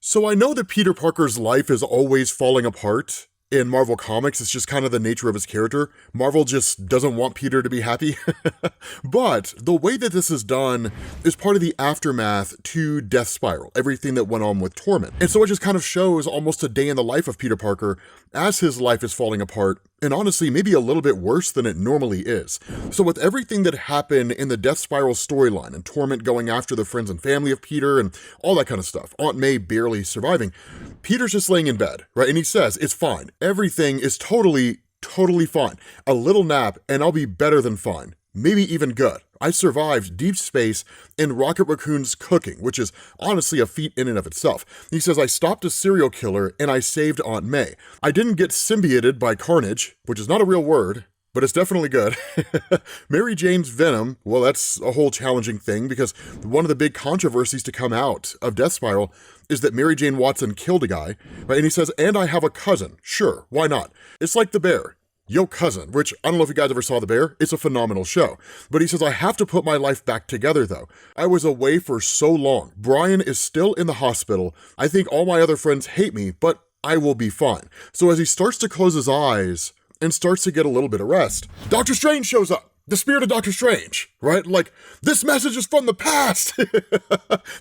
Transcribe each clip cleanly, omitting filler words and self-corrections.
So I know that Peter Parker's life is always falling apart. In Marvel Comics, it's just kind of the nature of his character. Marvel just doesn't want Peter to be happy. But the way that this is done is part of the aftermath to Death Spiral, everything that went on with Torment. And so it just kind of shows almost a day in the life of Peter Parker as his life is falling apart, and honestly, maybe a little bit worse than it normally is. So with everything that happened in the Death Spiral storyline, and Torment going after the friends and family of Peter, and all that kind of stuff, Aunt May barely surviving, Peter's just laying in bed, right? And he says, it's fine. Everything is totally fine. A little nap, and I'll be better than fine. Maybe even good. I survived deep space and Rocket Raccoon's cooking, which is honestly a feat in and of itself. He says, I stopped a serial killer and I saved Aunt May. I didn't get symbioted by Carnage, which is not a real word, but it's definitely good. Mary Jane's Venom, well, that's a whole challenging thing because one of the big controversies to come out of Death Spiral is that Mary Jane Watson killed a guy, right? And he says, and I have a cousin. Sure, why not? It's like The Bear. Yo Cousin, which I don't know if you guys ever saw The Bear. It's a phenomenal show. But he says, I have to put my life back together though. I was away for so long. Brian is still in the hospital. I think all my other friends hate me, but I will be fine. So as he starts to close his eyes and starts to get a little bit of rest, Doctor Strange shows up. The spirit of Doctor Strange, right? Like, this message is from the past.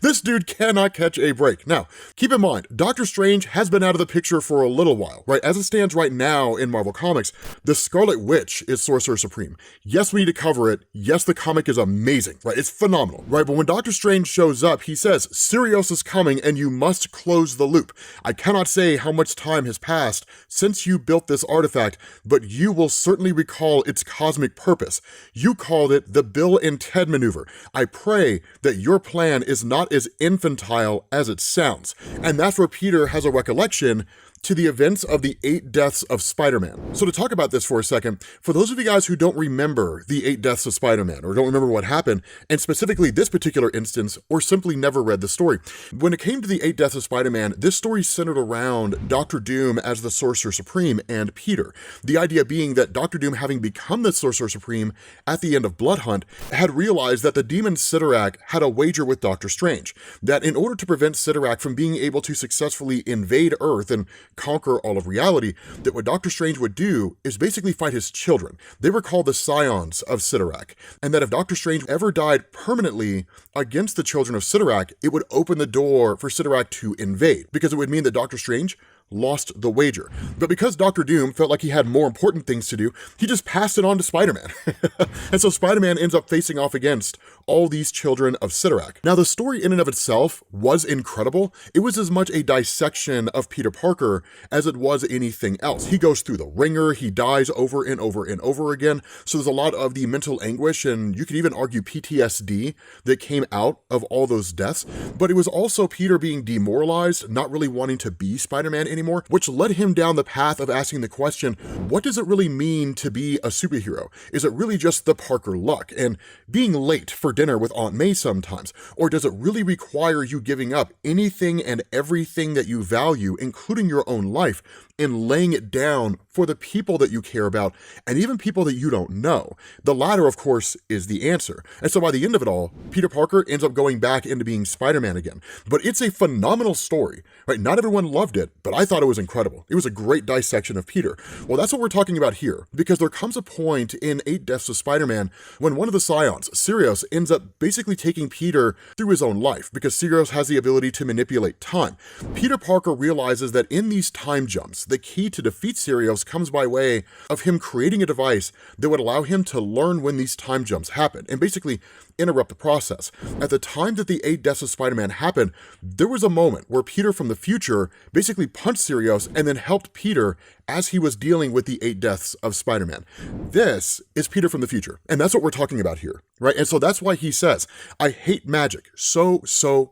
This dude cannot catch a break. Now, keep in mind, Doctor Strange has been out of the picture for a little while, right? As it stands right now in Marvel Comics, the Scarlet Witch is Sorcerer Supreme. Yes, we need to cover it. Yes, the comic is amazing, right? It's phenomenal, right? But when Doctor Strange shows up, he says, Sirius is coming and you must close the loop. I cannot say how much time has passed since you built this artifact, but you will certainly recall its cosmic purpose. You called it the Bill and Ted maneuver. I pray that your plan is not as infantile as it sounds. And that's where Peter has a recollection to the events of the 8 deaths of Spider-Man. So to talk about this for a second, for those of you guys who don't remember the 8 deaths of Spider-Man, or don't remember what happened, and specifically this particular instance, or simply never read the story, when it came to the 8 deaths of Spider-Man, this story centered around Dr. Doom as the Sorcerer Supreme and Peter. The idea being that Dr. Doom, having become the Sorcerer Supreme at the end of Blood Hunt, had realized that the demon Sidorak had a wager with Doctor Strange, that in order to prevent Sidorak from being able to successfully invade Earth and conquer all of reality, that what Doctor Strange would do is basically fight his children. They were called the Scions of Sidorak, and that if Doctor Strange ever died permanently against the children of Sidorak, it would open the door for Sidorak to invade, because it would mean that Doctor Strange lost the wager. But because Dr. Doom felt like he had more important things to do, he just passed it on to Spider-Man. And so Spider-Man ends up facing off against all these children of Sidorak. Now, the story in and of itself was incredible. It was as much a dissection of Peter Parker as it was anything else. He goes through the ringer, he dies over and over and over again. So there's a lot of the mental anguish, and you could even argue PTSD that came out of all those deaths. But it was also Peter being demoralized, not really wanting to be Spider-Man anymore, which led him down the path of asking the question, what does it really mean to be a superhero? Is it really just the Parker luck and being late for dinner with Aunt May sometimes? Or does it really require you giving up anything and everything that you value, including your own life, and laying it down for the people that you care about, and even people that you don't know? The latter, of course, is the answer. And so by the end of it all, Peter Parker ends up going back into being Spider-Man again. But it's a phenomenal story, right? Not everyone loved it, but I thought it was incredible. It was a great dissection of Peter. Well, that's what we're talking about here, because there comes a point in 8 Deaths of Spider-Man when one of the Scions, Sirius, ends up basically taking Peter through his own life, because Sirius has the ability to manipulate time. Peter Parker realizes that in these time jumps, the key to defeat Sirius comes by way of him creating a device that would allow him to learn when these time jumps happen, and basically interrupt the process. At the time that the 8 Deaths of Spider-Man happened, there was a moment where Peter from the future basically punched Sirius and then helped Peter as he was dealing with the 8 Deaths of Spider-Man. This is Peter from the future, and that's what we're talking about here, right? And so that's why he says, I hate magic so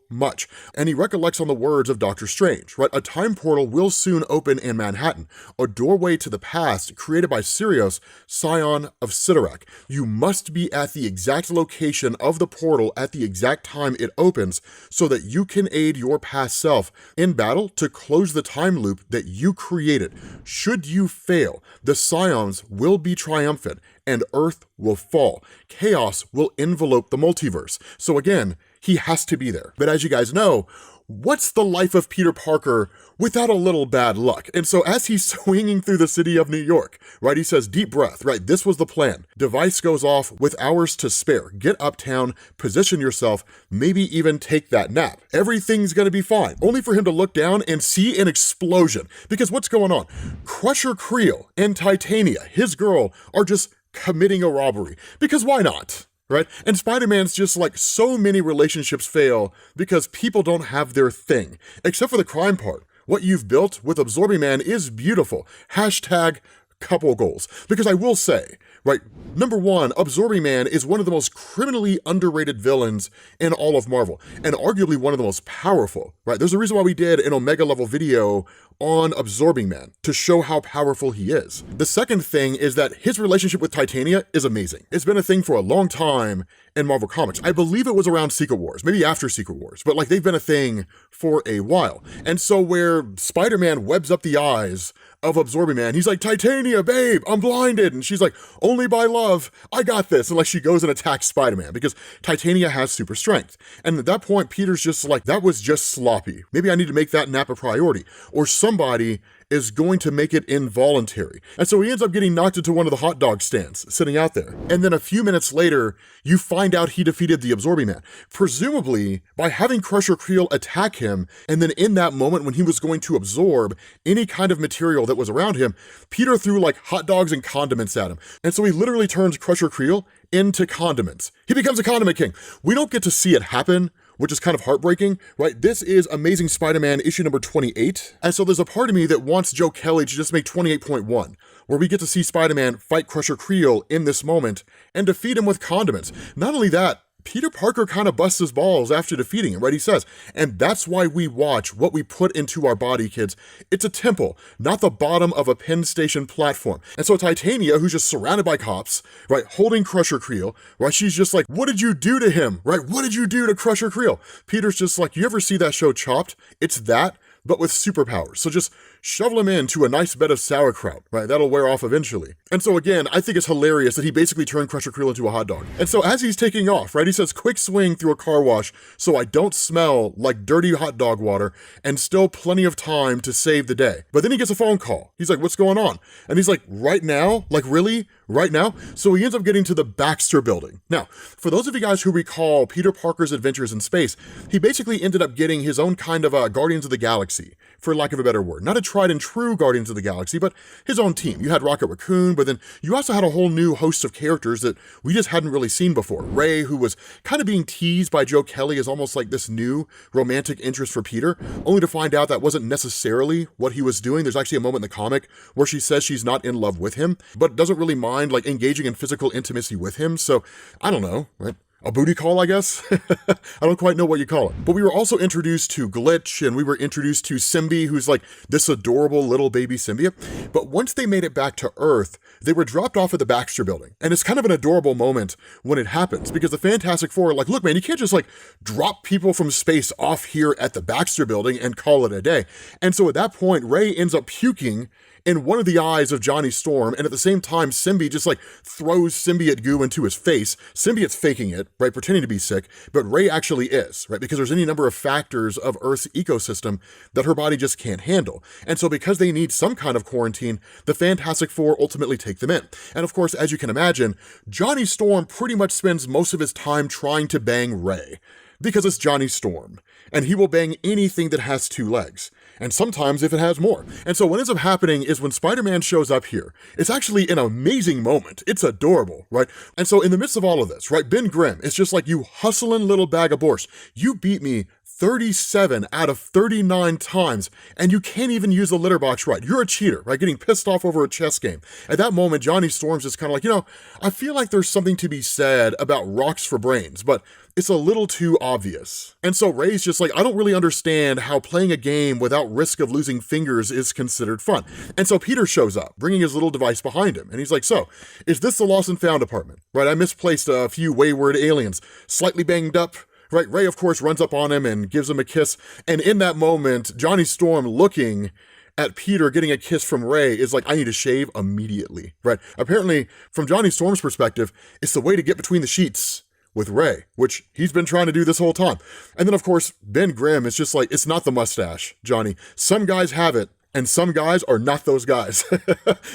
much. And he recollects on the words of Doctor Strange, right? A time portal will soon open in Manhattan, a doorway to the past created by Sirius, Scion of Sidorak. You must be at the exact location of the portal at the exact time it opens so that you can aid your past self in battle to close the time loop that you created. Should you fail, the Scions will be triumphant and Earth will fall. Chaos will envelope the multiverse. So again, he has to be there. But as you guys know, what's the life of Peter Parker without a little bad luck? And so as he's swinging through the city of New York, right, he says, deep breath, right, this was the plan. Device goes off with hours to spare. Get uptown, position yourself, maybe even take that nap. Everything's gonna be fine. Only for him to look down and see an explosion. Because what's going on? Crusher Creel and Titania, his girl, are just committing a robbery. Because why not? Right? And Spider-Man's just like, so many relationships fail because people don't have their thing. Except for the crime part. What you've built with Absorbing Man is beautiful. Hashtag couple goals. Because I will say, right, number one, Absorbing Man is one of the most criminally underrated villains in all of Marvel, and arguably one of the most powerful, right? There's a reason why we did an Omega level video on Absorbing Man, to show how powerful he is. The second thing is that his relationship with Titania is amazing. It's been a thing for a long time in Marvel Comics. I believe it was around Secret Wars, maybe after Secret Wars, but like they've been a thing for a while. And so where Spider-Man webs up the eyes of Absorbing Man, he's like, Titania, babe, I'm blinded. And she's like, only by love, I got this. And like she goes and attacks Spider-Man because Titania has super strength. And at that point, Peter's just like, that was just sloppy. Maybe I need to make that nap a priority. Or somebody is going to make it involuntary. And so he ends up getting knocked into one of the hot dog stands sitting out there. And then a few minutes later, you find out he defeated the Absorbing Man, presumably by having Crusher Creel attack him. And then in that moment when he was going to absorb any kind of material that was around him, Peter threw like hot dogs and condiments at him. And so he literally turns Crusher Creel into condiments. He becomes a condiment king. We don't get to see it happen, which is kind of heartbreaking, right? This is Amazing Spider-Man issue number 28. And so there's a part of me that wants Joe Kelly to just make 28.1, where we get to see Spider-Man fight Crusher Creel in this moment and defeat him with condiments. Not only that, Peter Parker kind of busts his balls after defeating him, right? He says, and that's why we watch what we put into our body, kids. It's a temple, not the bottom of a Penn Station platform. And so Titania, who's just surrounded by cops, right, holding Crusher Creel, right? She's just like, what did you do to him, right? What did you do to Crusher Creel? Peter's just like, you ever see that show Chopped? It's that, but with superpowers. So just shovel him into a nice bed of sauerkraut, right? That'll wear off eventually. And so again, I think it's hilarious that he basically turned Crusher Creel into a hot dog. And so as he's taking off, right, he says, quick swing through a car wash so I don't smell like dirty hot dog water, and still plenty of time to save the day. But then he gets a phone call. He's like, what's going on? And he's like, right now? Like really? Right now? So he ends up getting to the Baxter building. Now, for those of you guys who recall Peter Parker's adventures in space, he basically ended up getting his own kind of Guardians of the Galaxy, for lack of a better word. Not a tried and true Guardians of the Galaxy, but his own team. You had Rocket Raccoon, but then you also had a whole new host of characters that we just hadn't really seen before. Ray, who was kind of being teased by Joe Kelly as almost like this new romantic interest for Peter, only to find out that wasn't necessarily what he was doing. There's actually a moment in the comic where she says she's not in love with him, but doesn't really mind like engaging in physical intimacy with him. So I don't know, right? A booty call, I guess? I don't quite know what you call it. But we were also introduced to Glitch, and we were introduced to Symbi, who's like this adorable little baby symbiote. But once they made it back to Earth, they were dropped off at the Baxter building. And it's kind of an adorable moment when it happens, because the Fantastic Four are like, look, man, you can't just like drop people from space off here at the Baxter building and call it a day. And so at that point, Ray ends up puking in one of the eyes of Johnny Storm, and at the same time, Symbi just like throws symbiote goo into his face. Symbiote's faking it, right, pretending to be sick, but Ray actually is, right, because there's any number of factors of Earth's ecosystem that her body just can't handle. And so because they need some kind of quarantine, the Fantastic Four ultimately take them in. And of course, as you can imagine, Johnny Storm pretty much spends most of his time trying to bang Ray, because it's Johnny Storm, and he will bang anything that has two legs, and sometimes if it has more. And so what ends up happening is when Spider-Man shows up here, it's actually an amazing moment. It's adorable, right? And so in the midst of all of this, right, Ben Grimm, it's just like, you hustling little bag of borscht. You beat me 37 out of 39 times, and you can't even use the litter box right. You're a cheater, right? Getting pissed off over a chess game. At that moment, Johnny Storm's just kind of like, you know, I feel like there's something to be said about rocks for brains, but it's a little too obvious. And so Ray's just like, I don't really understand how playing a game without risk of losing fingers is considered fun. And so Peter shows up, bringing his little device behind him, and he's like, so, is this the lost and found department? Right, I misplaced a few wayward aliens, slightly banged up. Right, Ray, of course, runs up on him and gives him a kiss. And in that moment, Johnny Storm, looking at Peter getting a kiss from Ray, is like, I need to shave immediately, right? Apparently, from Johnny Storm's perspective, it's the way to get between the sheets with Ray, which he's been trying to do this whole time. And then, of course, Ben Grimm is just like, it's not the mustache, Johnny. Some guys have it, and some guys are not those guys.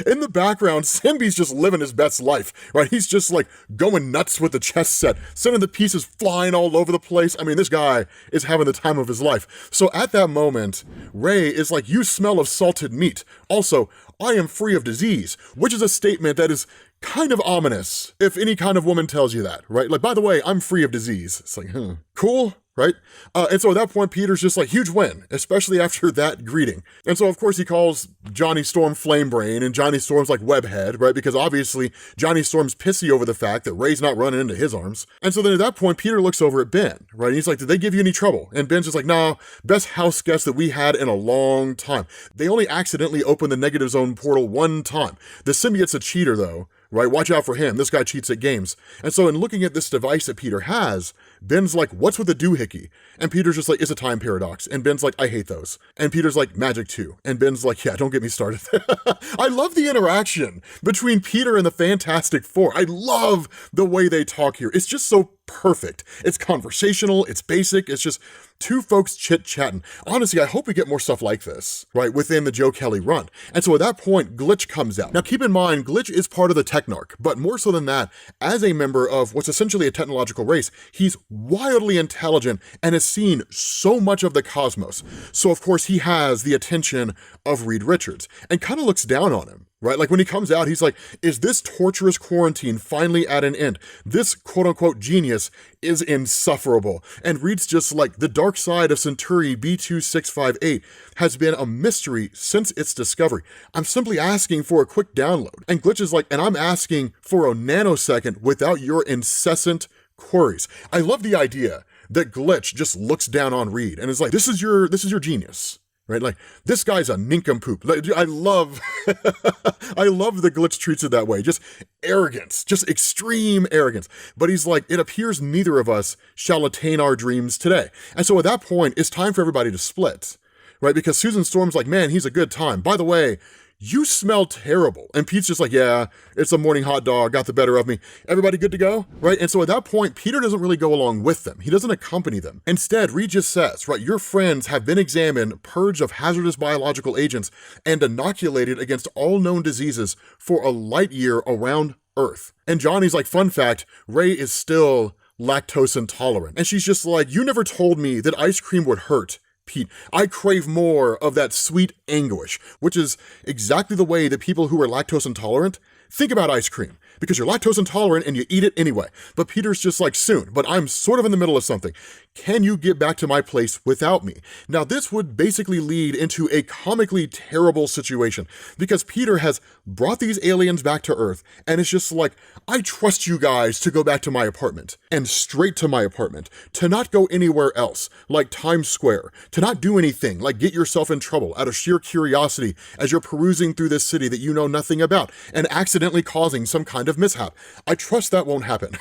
In the background, Simbi's just living his best life, right? He's just like going nuts with the chess set, sending the pieces flying all over the place. I mean, this guy is having the time of his life. So at that moment, Ray is like, you smell of salted meat. Also, I am free of disease, which is a statement that is kind of ominous if any kind of woman tells you that, right? Like, by the way, I'm free of disease. It's like, cool, right? And so at that point, Peter's just like, huge win, especially after that greeting. And so, of course, he calls Johnny Storm Flame Brain, and Johnny Storm's like Webhead, right? Because obviously, Johnny Storm's pissy over the fact that Ray's not running into his arms. And so then at that point, Peter looks over at Ben, right? And he's like, did they give you any trouble? And Ben's just like, nah, best house guest that we had in a long time. They only accidentally opened the negative zone portal one time. The symbiote's a cheater, though, right? Watch out for him. This guy cheats at games. And so in looking at this device that Peter has, Ben's like, what's with the doohickey? And Peter's just like, it's a time paradox. And Ben's like, I hate those. And Peter's like, magic too. And Ben's like, yeah, don't get me started. I love the interaction between Peter and the Fantastic Four. I love the way they talk here. It's just so perfect. It's conversational, it's basic, it's just two folks chit-chatting. Honestly, I hope we get more stuff like this, right, within the Joe Kelly run. And so at that point, Glitch comes out. Now keep in mind, Glitch is part of the Technarch, but more so than that, as a member of what's essentially a technological race, he's wildly intelligent and has seen so much of the cosmos. So of course he has the attention of Reed Richards and kind of looks down on him. Right? Like when he comes out, he's like, is this torturous quarantine finally at an end? This quote unquote genius is insufferable. And Reed's just like, the dark side of Centauri B2658 has been a mystery since its discovery. I'm simply asking for a quick download. And Glitch is like, and I'm asking for a nanosecond without your incessant queries. I love the idea that Glitch just looks down on Reed and is like, this is your genius. Right? Like, this guy's a nincompoop. Like, I love the Glitch treats it that way. Just arrogance, just extreme arrogance. But he's like, it appears neither of us shall attain our dreams today. And so at that point, it's time for everybody to split, right? Because Susan Storm's like, man, he's a good time. By the way, you smell terrible. And Pete's just like, yeah, it's a morning hot dog, got the better of me. Everybody good to go, right? And so at that point, Peter doesn't really go along with them. He doesn't accompany them. Instead, Reed just says, right, your friends have been examined, purged of hazardous biological agents, and inoculated against all known diseases for a light year around Earth. And Johnny's like, fun fact, Ray is still lactose intolerant. And she's just like, you never told me that ice cream would hurt, Pete. I crave more of that sweet anguish, which is exactly the way that people who are lactose intolerant think about ice cream, because you're lactose intolerant and you eat it anyway. But Peter's just like, soon, but I'm sort of in the middle of something. Can you get back to my place without me? Now, this would basically lead into a comically terrible situation, because Peter has brought these aliens back to Earth, and it's just like, I trust you guys to go back to my apartment, and straight to my apartment, to not go anywhere else, like Times Square, to not do anything, like get yourself in trouble out of sheer curiosity as you're perusing through this city that you know nothing about, and accidentally causing some kind of mishap. I trust that won't happen.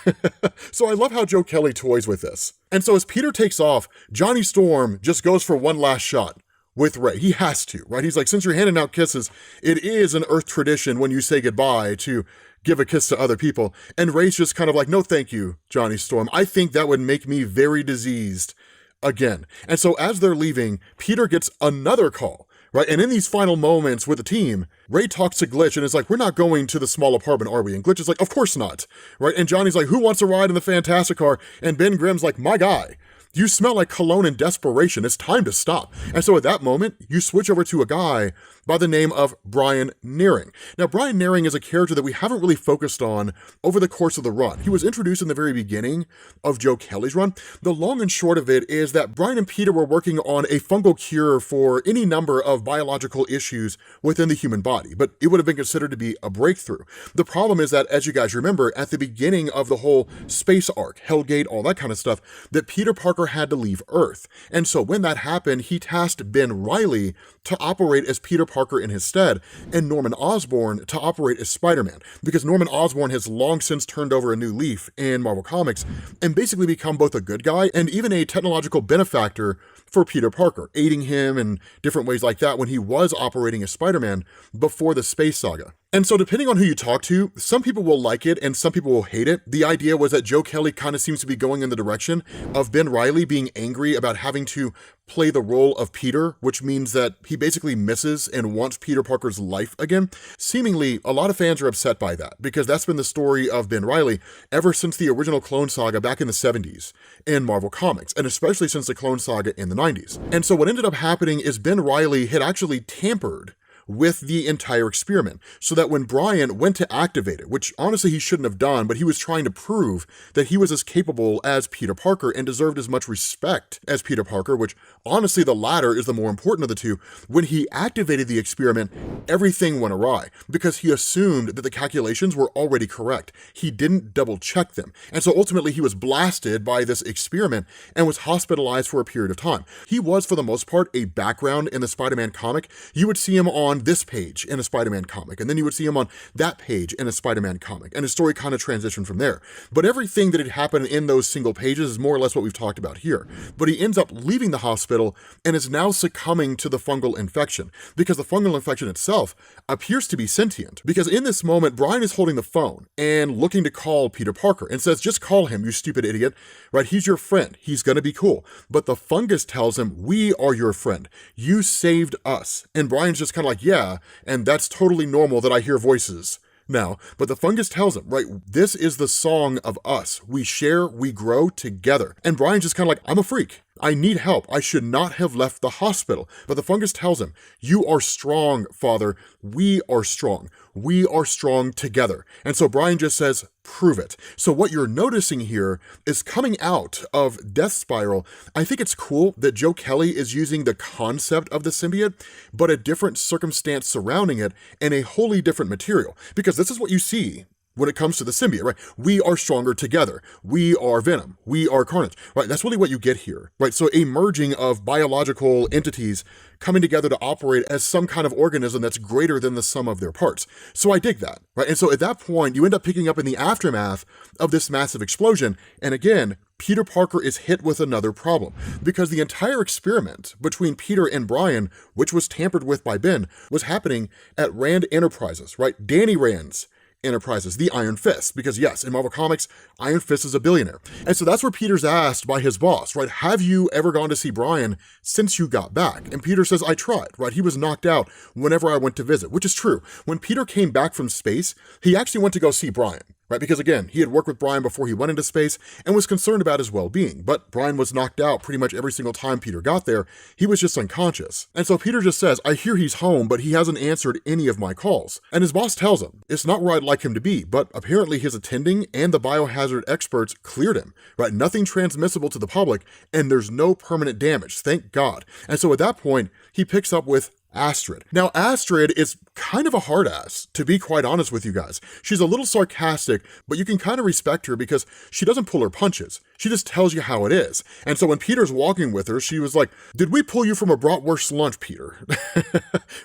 So I love how Joe Kelly toys with this. And so as Peter takes off, Johnny Storm just goes for one last shot with Ray. He has to, right? He's like, since you're handing out kisses, it is an Earth tradition when you say goodbye to give a kiss to other people. And Ray's just kind of like, no, thank you, Johnny Storm. I think that would make me very diseased again. And so as they're leaving, Peter gets another call, right? And in these final moments with the team, Ray talks to Glitch and is like, we're not going to the small apartment, are we? And Glitch is like, of course not, right? And Johnny's like, who wants to ride in the Fantastic Car? And Ben Grimm's like, my guy. You smell like cologne and desperation. It's time to stop. And so at that moment, you switch over to a guy by the name of Brian Nearing. Now, Brian Nearing is a character that we haven't really focused on over the course of the run. He was introduced in the very beginning of Joe Kelly's run. The long and short of it is that Brian and Peter were working on a fungal cure for any number of biological issues within the human body, but it would have been considered to be a breakthrough. The problem is that, as you guys remember, at the beginning of the whole space arc, Hellgate, all that kind of stuff, that Peter Parker had to leave Earth. And so when that happened, he tasked Ben Reilly to operate as Peter Parker in his stead, and Norman Osborn to operate as Spider-Man, because Norman Osborn has long since turned over a new leaf in Marvel Comics and basically become both a good guy and even a technological benefactor for Peter Parker, aiding him in different ways like that when he was operating as Spider-Man before the space saga. And so depending on who you talk to, some people will like it and some people will hate it. The idea was that Joe Kelly kind of seems to be going in the direction of Ben Reilly being angry about having to play the role of Peter, which means that he basically misses and wants Peter Parker's life again. Seemingly, a lot of fans are upset by that because that's been the story of Ben Reilly ever since the original Clone Saga back in the 70s in Marvel Comics, and especially since the Clone Saga in the 90s. And so what ended up happening is Ben Reilly had actually tampered with the entire experiment, so that when Brian went to activate it, which honestly he shouldn't have done, but he was trying to prove that he was as capable as Peter Parker and deserved as much respect as Peter Parker, which honestly the latter is the more important of the two. When he activated the experiment, everything went awry because he assumed that the calculations were already correct. He didn't double check them. And so ultimately he was blasted by this experiment and was hospitalized for a period of time. He was, for the most part, a background in the Spider-Man comic. You would see him on this page in a Spider-Man comic, and then you would see him on that page in a Spider-Man comic, and his story kind of transitioned from there. But everything that had happened in those single pages is more or less what we've talked about here. But he ends up leaving the hospital and is now succumbing to the fungal infection, because the fungal infection itself appears to be sentient. Because in this moment, Brian is holding the phone and looking to call Peter Parker and says, just call him, you stupid idiot, right? He's your friend. He's gonna be cool. But the fungus tells him, we are your friend. You saved us. And Brian's just kind of like, yeah, and that's totally normal that I hear voices now. But the fungus tells him, right, this is the song of us. We share, we grow together. And Brian's just kind of like, I'm a freak. I need help. I should not have left the hospital. But the fungus tells him, you are strong, Father. We are strong. We are strong together. And so Brian just says, prove it. So what you're noticing here is coming out of Death Spiral. I think it's cool that Joe Kelly is using the concept of the symbiote, but a different circumstance surrounding it and a wholly different material. Because this is what you see when it comes to the symbiote, right? We are stronger together. We are Venom. We are Carnage, right? That's really what you get here, right? So a merging of biological entities coming together to operate as some kind of organism that's greater than the sum of their parts. So I dig that, right? And so at that point, you end up picking up in the aftermath of this massive explosion. And again, Peter Parker is hit with another problem because the entire experiment between Peter and Brian, which was tampered with by Ben, was happening at Rand Enterprises, right? Danny Rand's Enterprises, the Iron Fist, because yes, in Marvel Comics, Iron Fist is a billionaire. And so that's where Peter's asked by his boss, right, have you ever gone to see Brian since you got back? And Peter says, I tried, right? He was knocked out whenever I went to visit, which is true. When Peter came back from space, he actually went to go see Brian, right? Because again, he had worked with Brian before he went into space and was concerned about his well-being, but Brian was knocked out pretty much every single time Peter got there. He was just unconscious. And so Peter just says, I hear he's home, but he hasn't answered any of my calls. And his boss tells him, it's not where I'd like him to be, but apparently his attending and the biohazard experts cleared him, right? Nothing transmissible to the public, and there's no permanent damage, thank God. And so at that point, he picks up with Astrid. Now, Astrid is kind of a hard ass, to be quite honest with you guys. She's a little sarcastic, but you can kind of respect her because she doesn't pull her punches. She just tells you how it is. And so when Peter's walking with her, she was like, did we pull you from a bratwurst lunch, Peter?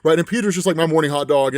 Right? And Peter's just like, my morning hot dog,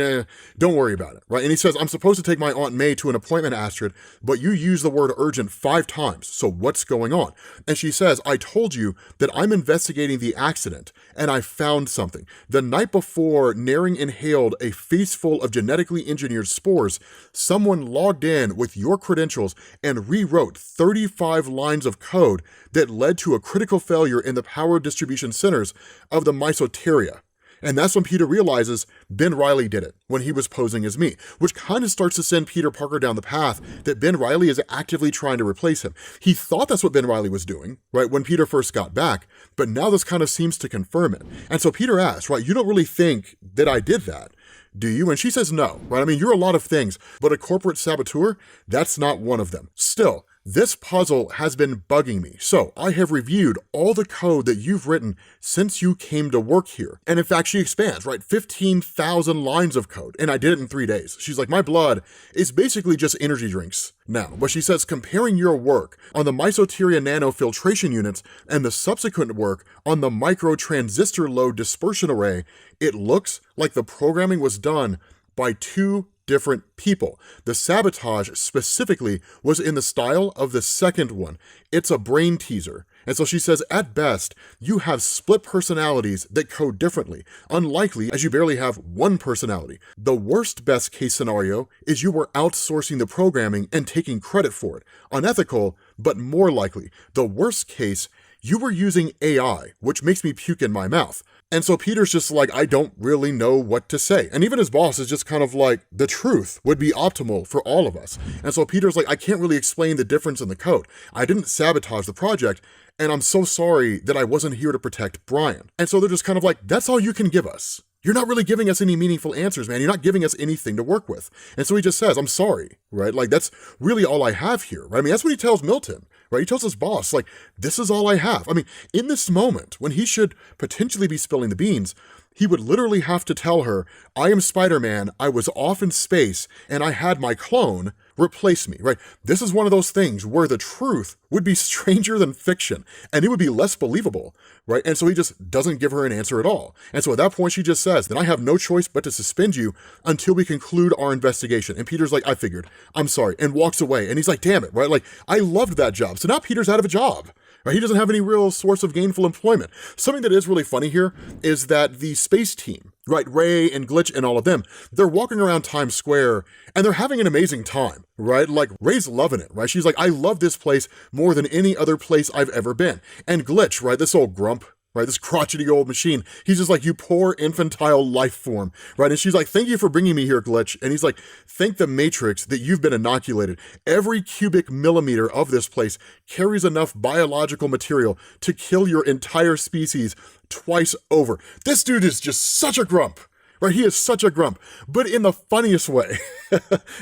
don't worry about it, right? And he says, I'm supposed to take my Aunt May to an appointment, Astrid, but you use the word urgent 5 times, so what's going on? And she says, I told you that I'm investigating the accident, and I found something. The night before Naring inhaled a faceful of genetically engineered spores, someone logged in with your credentials and rewrote 35 lines of code that led to a critical failure in the power distribution centers of the Mesoteria. And that's when Peter realizes Ben Reilly did it when he was posing as me, which kind of starts to send Peter Parker down the path that Ben Reilly is actively trying to replace him. He thought that's what Ben Reilly was doing, right, when Peter first got back, but now this kind of seems to confirm it. And so Peter asks, right, you don't really think that I did that, do you? And she says no, right? I mean, you're a lot of things, but a corporate saboteur, that's not one of them. Still, this puzzle has been bugging me, so I have reviewed all the code that you've written since you came to work here. And in fact, she expands, right? 15,000 lines of code, and I did it in 3 days. She's like, my blood is basically just energy drinks now. But she says, comparing your work on the Mesoteria nanofiltration units and the subsequent work on the micro transistor load dispersion array, it looks like the programming was done by 2 different people. The sabotage specifically was in the style of the second one. It's a brain teaser. And so she says, at best, you have split personalities that code differently, unlikely as you barely have one personality. The worst best case scenario is you were outsourcing the programming and taking credit for it. Unethical, but more likely. The worst case, you were using AI, which makes me puke in my mouth. And so Peter's just like, I don't really know what to say. And even his boss is just kind of like, the truth would be optimal for all of us. And so Peter's like, I can't really explain the difference in the code. I didn't sabotage the project, and I'm so sorry that I wasn't here to protect Brian. And so they're just kind of like, that's all you can give us. You're not really giving us any meaningful answers, man. You're not giving us anything to work with. And so he just says, I'm sorry, right? Like, that's really all I have here, right? I mean, that's what he tells Milton, right? He tells his boss, like, this is all I have. I mean, in this moment, when he should potentially be spilling the beans, he would literally have to tell her, I am Spider-Man, I was off in space, and I had my clone replace me, right? This is one of those things where the truth would be stranger than fiction, and it would be less believable, right? And so he just doesn't give her an answer at all. And so at that point, she just says, then I have no choice but to suspend you until we conclude our investigation. And Peter's like, I figured, I'm sorry, and walks away. And he's like, damn it, right? Like, I loved that job. So now Peter's out of a job. Right? He doesn't have any real source of gainful employment. Something that is really funny here is that the space team, right, Ray and Glitch and all of them, they're walking around Times Square and they're having an amazing time, right? Like, Ray's loving it, right? She's like, I love this place more than any other place I've ever been. And Glitch, right, this old grump, right, this crotchety old machine, he's just like, you poor infantile life form, right? And she's like, thank you for bringing me here, Glitch. And he's like, thank the Matrix that you've been inoculated. Every cubic millimeter of this place carries enough biological material to kill your entire species twice over. This dude is just such a grump. Right, he is such a grump, but in the funniest way.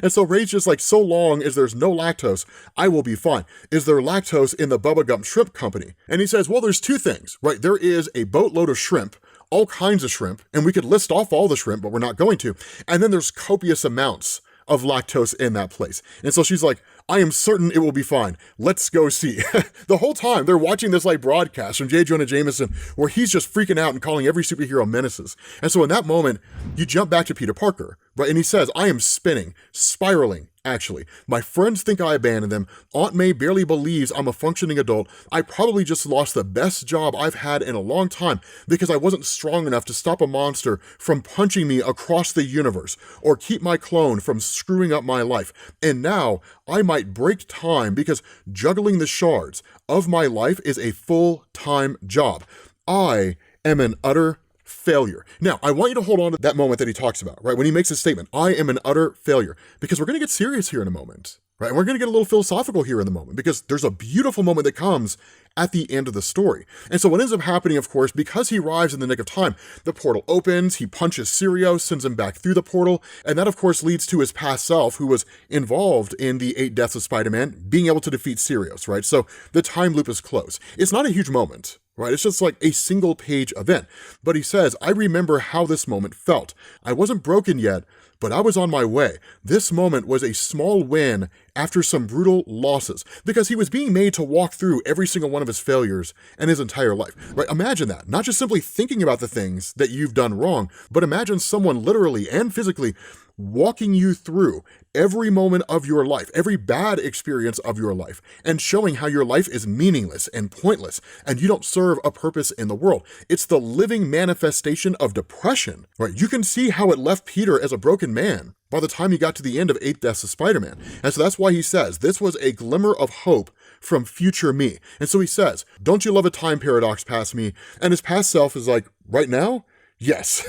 And so Ray's just like, so long as there's no lactose, I will be fine. Is there lactose in the Bubba Gump Shrimp Company? And he says, well, there's two things, right? There is a boatload of shrimp, all kinds of shrimp, and we could list off all the shrimp, but we're not going to. And then there's copious amounts of lactose in that place. And so she's like, I am certain it will be fine. Let's go see. The whole time they're watching this like broadcast from J. Jonah Jameson where he's just freaking out and calling every superhero menaces. And so in that moment, you jump back to Peter Parker, right? And he says, I am spinning, spiraling, actually. My friends think I abandoned them. Aunt May barely believes I'm a functioning adult. I probably just lost the best job I've had in a long time because I wasn't strong enough to stop a monster from punching me across the universe or keep my clone from screwing up my life. And now I might break time because juggling the shards of my life is a full-time job. I am an utter failure. Now, I want you to hold on to that moment that he talks about, right? When he makes his statement, I am an utter failure, because we're going to get serious here in a moment, right? And we're going to get a little philosophical here in the moment, because there's a beautiful moment that comes at the end of the story. And so what ends up happening, of course, because he arrives in the nick of time, the portal opens, he punches Sirio, sends him back through the portal, and that, of course, leads to his past self, who was involved in the 8 deaths of Spider-Man, being able to defeat Sirius, right? So the time loop is closed. It's not a huge moment, right? It's just like a single page event. But he says, I remember how this moment felt. I wasn't broken yet, but I was on my way. This moment was a small win after some brutal losses, because he was being made to walk through every single one of his failures and his entire life, right? Imagine that, not just simply thinking about the things that you've done wrong, but imagine someone literally and physically walking you through every moment of your life, every bad experience of your life, and showing how your life is meaningless and pointless, and you don't serve a purpose in the world. It's the living manifestation of depression, right? You can see how it left Peter as a broken man by the time he got to the end of 8 Deaths of Spider-Man. And so that's why he says, this was a glimmer of hope from future me. And so he says, don't you love a time paradox past me? And his past self is like, right now? Yes,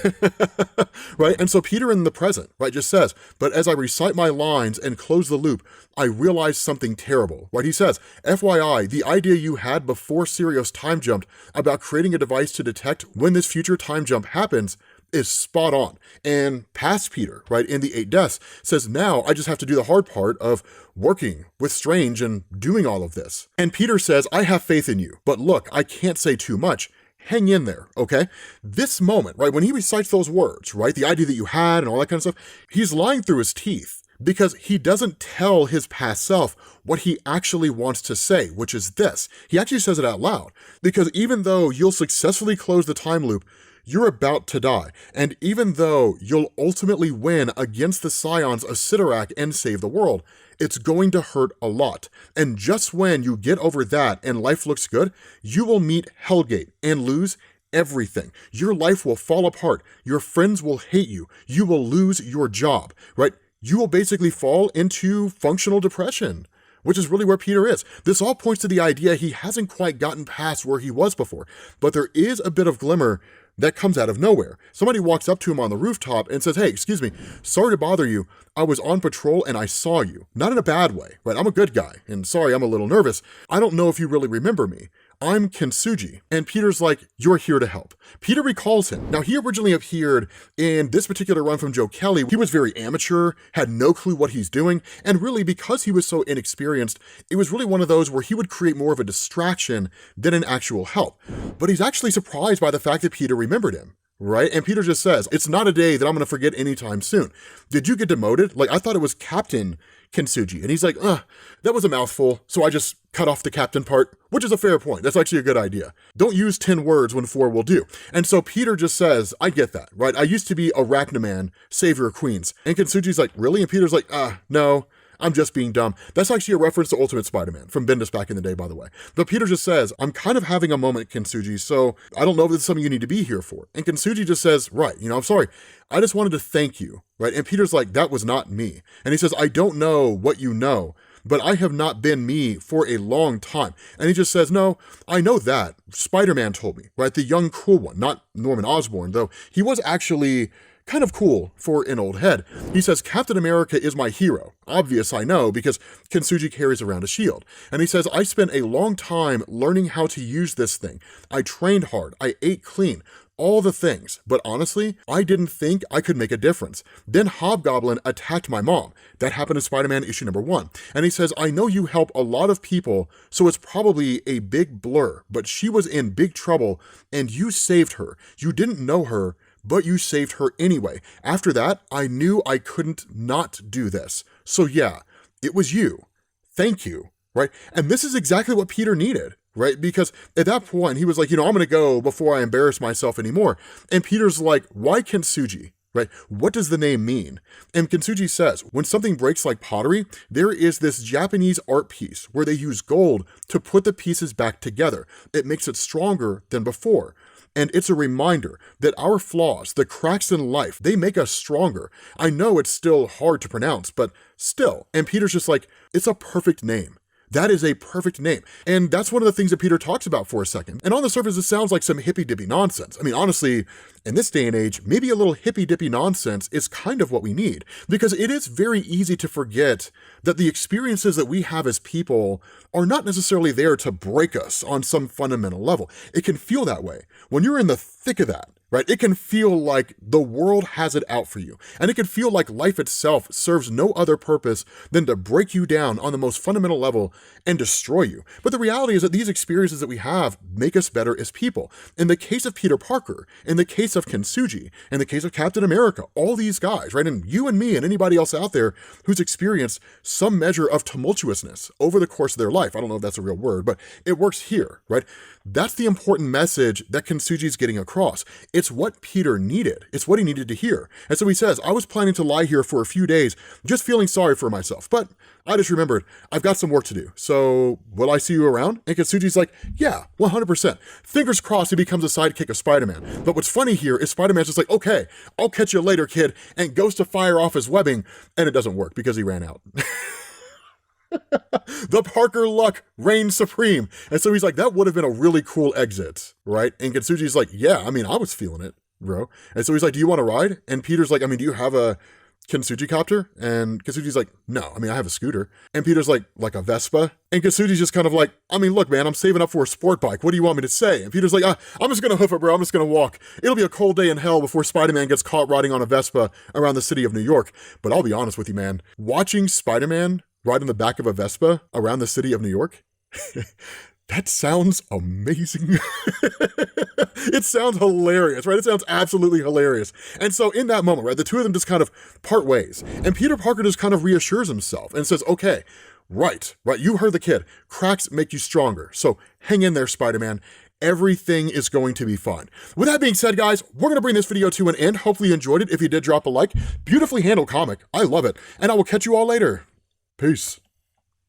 right? And so Peter in the present, right, just says, but as I recite my lines and close the loop, I realize something terrible, right? He says, FYI, the idea you had before Sirius time jumped about creating a device to detect when this future time jump happens is spot on. And past Peter, right, in the 8 Deaths, says, now I just have to do the hard part of working with Strange and doing all of this. And Peter says, I have faith in you, but look, I can't say too much. Hang in there, okay? This moment, right, when he recites those words, right, the idea that you had and all that kind of stuff, he's lying through his teeth because he doesn't tell his past self what he actually wants to say, which is this. He actually says it out loud, because even though you'll successfully close the time loop, you're about to die. And even though you'll ultimately win against the scions of Cyttorak and save the world, it's going to hurt a lot. And just when you get over that and life looks good, you will meet Hellgate and lose everything. Your life will fall apart. Your friends will hate you. You will lose your job, right? You will basically fall into functional depression, which is really where Peter is. This all points to the idea he hasn't quite gotten past where he was before, but there is a bit of glimmer that comes out of nowhere. Somebody walks up to him on the rooftop and says, hey, excuse me, sorry to bother you. I was on patrol and I saw you. Not in a bad way, right? I'm a good guy, and sorry, I'm a little nervous. I don't know if you really remember me. I'm Kintsugi. And Peter's like, you're here to help. Peter recalls him. Now, he originally appeared in this particular run from Joe Kelly. He was very amateur, had no clue what he's doing, and really, because he was so inexperienced, it was really one of those where he would create more of a distraction than an actual help. But he's actually surprised by the fact that Peter remembered him. Right? And Peter just says, it's not a day that I'm going to forget anytime soon. Did you get demoted? Like, I thought it was Captain Kintsugi. And he's like, that was a mouthful, so I just cut off the captain part, which is a fair point. That's actually a good idea. Don't use 10 words when 4 will do. And so Peter just says, I get that, right? I used to be Arachnoman, savior of queens. And Kintsugi's like, really? And Peter's like, no. I'm just being dumb. That's actually a reference to Ultimate Spider-Man from Bendis back in the day, by the way. But Peter just says, I'm kind of having a moment, Kintsugi, so I don't know if this is something you need to be here for. And Kintsugi just says, right, I'm sorry. I just wanted to thank you, right? And Peter's like, that was not me. And he says, I don't know what you know, but I have not been me for a long time. And he just says, no, I know that. Spider-Man told me, right? The young cool one, not Norman Osborn, though he was actually kind of cool for an old head. He says, Captain America is my hero. Obvious, I know, because Kintsugi carries around a shield. And he says, I spent a long time learning how to use this thing. I trained hard. I ate clean. All the things. But honestly, I didn't think I could make a difference. Then Hobgoblin attacked my mom. That happened in Spider-Man issue number 1. And he says, I know you help a lot of people, so it's probably a big blur, but she was in big trouble and you saved her. You didn't know her, but you saved her anyway. After that, I knew I couldn't not do this. So yeah, it was you. Thank you, right? And this is exactly what Peter needed, right? Because at that point, he was like, I'm going to go before I embarrass myself anymore. And Peter's like, why Kintsugi? Right? What does the name mean? And Kintsugi says, when something breaks like pottery, there is this Japanese art piece where they use gold to put the pieces back together. It makes it stronger than before. And it's a reminder that our flaws, the cracks in life, they make us stronger. I know it's still hard to pronounce, but still. And Peter's just like, it's a perfect name. That is a perfect name. And that's one of the things that Peter talks about for a second. And on the surface, it sounds like some hippy-dippy nonsense. I mean, honestly, in this day and age, maybe a little hippy-dippy nonsense is kind of what we need, because it is very easy to forget that the experiences that we have as people are not necessarily there to break us on some fundamental level. It can feel that way. When you're in the thick of that, right? It can feel like the world has it out for you. And it can feel like life itself serves no other purpose than to break you down on the most fundamental level and destroy you. But the reality is that these experiences that we have make us better as people. In the case of Peter Parker, in the case of Kintsugi, in the case of Captain America, all these guys, right? And you and me and anybody else out there who's experienced some measure of tumultuousness over the course of their life. I don't know if that's a real word, but it works here, right? That's the important message that Kintsugi's getting across. It's what Peter needed. It's what he needed to hear. And so he says, I was planning to lie here for a few days, just feeling sorry for myself, but I just remembered I've got some work to do. So will I see you around? And Kintsugi's like, yeah, 100%. Fingers crossed he becomes a sidekick of Spider-Man. But what's funny here is Spider-Man's just like, okay, I'll catch you later, kid, and goes to fire off his webbing, and it doesn't work because he ran out. The Parker luck reigns supreme. And so he's like, that would have been a really cool exit, right? And Kintsugi's like, yeah, I mean, I was feeling it, bro. And so he's like, do you want to ride? And Peter's like, I mean, do you have a Kintsugi copter? And Kintsugi's like, no, I mean, I have a scooter. And Peter's like a Vespa? And Kintsugi's just kind of like, I mean, look, man, I'm saving up for a sport bike. What do you want me to say? And Peter's like, I'm just going to hoof it, bro. I'm just going to walk. It'll be a cold day in hell before Spider-Man gets caught riding on a Vespa around the city of New York. But I'll be honest with you, man, watching Spider-Man ride in the back of a Vespa around the city of New York, that sounds amazing. It sounds hilarious, right? It sounds absolutely hilarious. And so in that moment, right, the two of them just kind of part ways. And Peter Parker just kind of reassures himself and says, okay, right, you heard the kid. Cracks make you stronger. So hang in there, Spider-Man. everything is going to be fun. With that being said, guys, we're going to bring this video to an end. Hopefully you enjoyed it. If you did, drop a like. Beautifully handled comic. I love it. And I will catch you all later. Peace.